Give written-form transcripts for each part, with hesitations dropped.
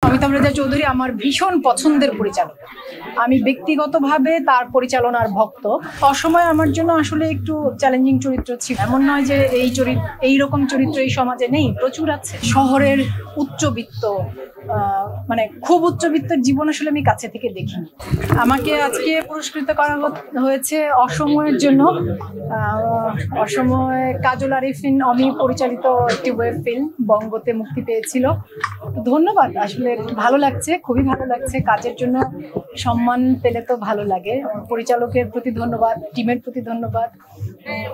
অমিতাভ রেজা চৌধুরী আমার ভীষণ পছন্দের পরিচালক। আমি ব্যক্তিগতভাবে তার পরিচালনার ভক্ত। অসময় আমার জন্য আসলে একটু চ্যালেঞ্জিং চরিত্র ছিল। এমন নয় যে এইরকম চরিত্র এই সমাজে নেই, প্রচুর আছে। শহরের উচ্চবিত্ত, মানে খুব উচ্চবিত্তের জীবন আসলে আমি কাছে থেকে দেখিনি। আমাকে আজকে পুরস্কৃত করা হয়েছে অসময়ের জন্য। অসময় কাজল আরিফিন অমি পরিচালিত একটি ওয়েব ফিল্ম বঙ্গতে মুক্তি পেয়েছিল। ধন্যবাদ, আসলে ভালো লাগছে, খুবই ভালো লাগছে। কাজের জন্য সম্মান পেলে তো ভালো লাগে। পরিচালকের প্রতি ধন্যবাদ, টিমের প্রতি ধন্যবাদ,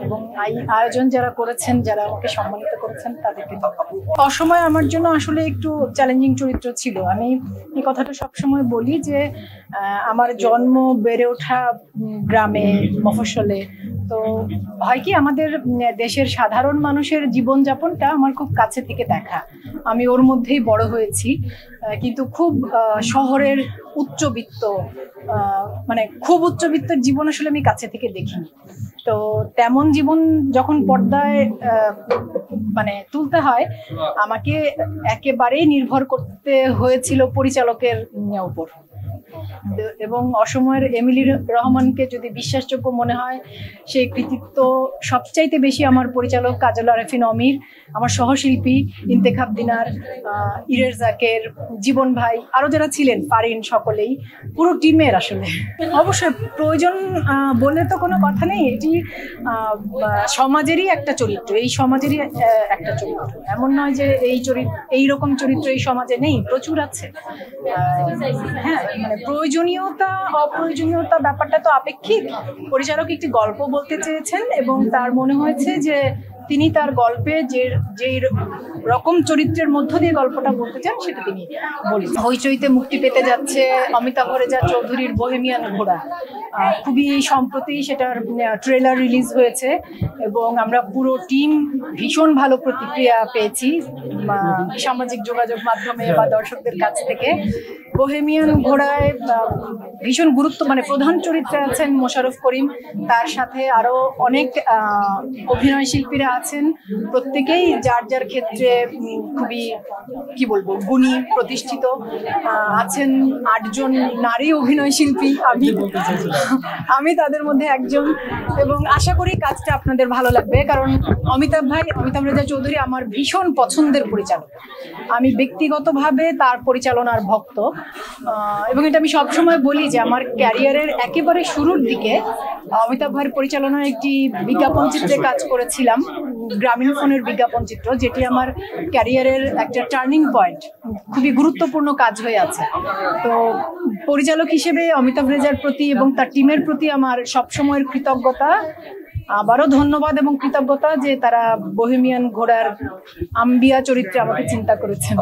এবং আয়োজন যারা করেছেন, যারা আমাকে সম্মানিত করেছেন তাদেরকে। অসময় আমার জন্য আসলে একটু চ্যালেঞ্জিং চরিত্র ছিল। আমি এই কথাটা সবসময় বলি যে আমার জন্ম বেড়ে ওঠা গ্রামে, মফস্বলে। তো হয় কি, আমাদের দেশের সাধারণ মানুষের জীবনযাপনটা আমার খুব কাছে থেকে দেখা। আমি ওর মধ্যেই বড় হয়েছি, কিন্তু খুব শহরের উচ্চবিত্ত, মানে খুব উচ্চবিত্তের জীবন আসলে আমি কাছে থেকে দেখিনি। তো তেমন জীবন যখন পর্দায় মানে তুলতে হয়, আমাকে একেবারেই নির্ভর করতে হয়েছিল পরিচালকের উপর। এবং অসময়ের এমিলি রহমানকে যদি বিশ্বাসযোগ্য মনে হয়, সেই কৃতিত্ব সবচাইতে বেশি আমার পরিচালক কাজল আরিফিন অমির, আমার সহশিল্পী ইন্তেখাব দিনার, ইরের জাকের, জীবন ভাই, আরো যারা ছিলেন, ফারিন, সকলেই, পুরো টিমের। আসলে অবশ্যই প্রয়োজন বলে তো কোনো কথা নেই। এটি সমাজেরই একটা চরিত্র, এই সমাজেরই একটা চরিত্র। এমন নয় যে এইরকম চরিত্র এই সমাজে নেই, প্রচুর আছে। হ্যাঁ, মানে প্রয়োজনীয়তা অপ্রয়োজনীয়তা ব্যাপারটা তো আপেক্ষিক। পরিচালক একটি গল্প বলতে চেয়েছেন এবং তার মনে হয়েছে যে তিনি তার গল্পে যে রকম চরিত্রের মধ্য দিয়ে গল্পটা বলতে চান সেটা তিনি বলেছেন। হইচইতে মুক্তি পেতে যাচ্ছে অমিতাভ রেজা চৌধুরীর বোহেমিয়ান ঘোড়া। খুবই সম্প্রতি সেটার ট্রেলার রিলিজ হয়েছে এবং আমরা পুরো টিম ভীষণ ভালো প্রতিক্রিয়া পেয়েছি সামাজিক যোগাযোগ মাধ্যমে বা দর্শকদের কাছ থেকে। বোহেমিয়ান ঘোড়ায় ভীষণ মানে প্রধান চরিত্রে আছেন মোশাররফ করিম, তার সাথে আরো অনেক অভিনয় শিল্পীরা আছেন। প্রত্যেকেই যার যার ক্ষেত্রে খুবই কি বলবো গুণী, প্রতিষ্ঠিত। আছেন 8 জন নারী অভিনয় শিল্পী, আমি তাদের মধ্যে একজন। এবং আশা করি কাজটা আপনাদের ভালো লাগবে, কারণ অমিতাভ রেজা চৌধুরী আমার ভীষণ পছন্দের পরিচালক। আমি ব্যক্তিগতভাবে তার পরিচালনার ভক্ত, এবং এটা আমি সবসময় বলি যে আমার ক্যারিয়ারের একেবারে শুরুর দিকে অমিতাভ ভাইয়ের পরিচালনায় একটি বিজ্ঞাপন চিত্রে কাজ করেছিলাম, গ্রামীণ ফোনের বিজ্ঞাপন চিত্র, যেটি আমার ক্যারিয়ারের একটা টার্নিং পয়েন্ট, খুবই গুরুত্বপূর্ণ কাজ হয়ে আছে। তো পরিচালক হিসেবে অমিতাভ রেজার প্রতি এবং তার টিমের প্রতি আমার সবসময়ের কৃতজ্ঞতা, আবারও ধন্যবাদ এবং কৃতজ্ঞতা যে তারা বোহেমিয়ান ঘোড়ার আম্বিয়া চরিত্রে আমাকে চিন্তা করেছেন।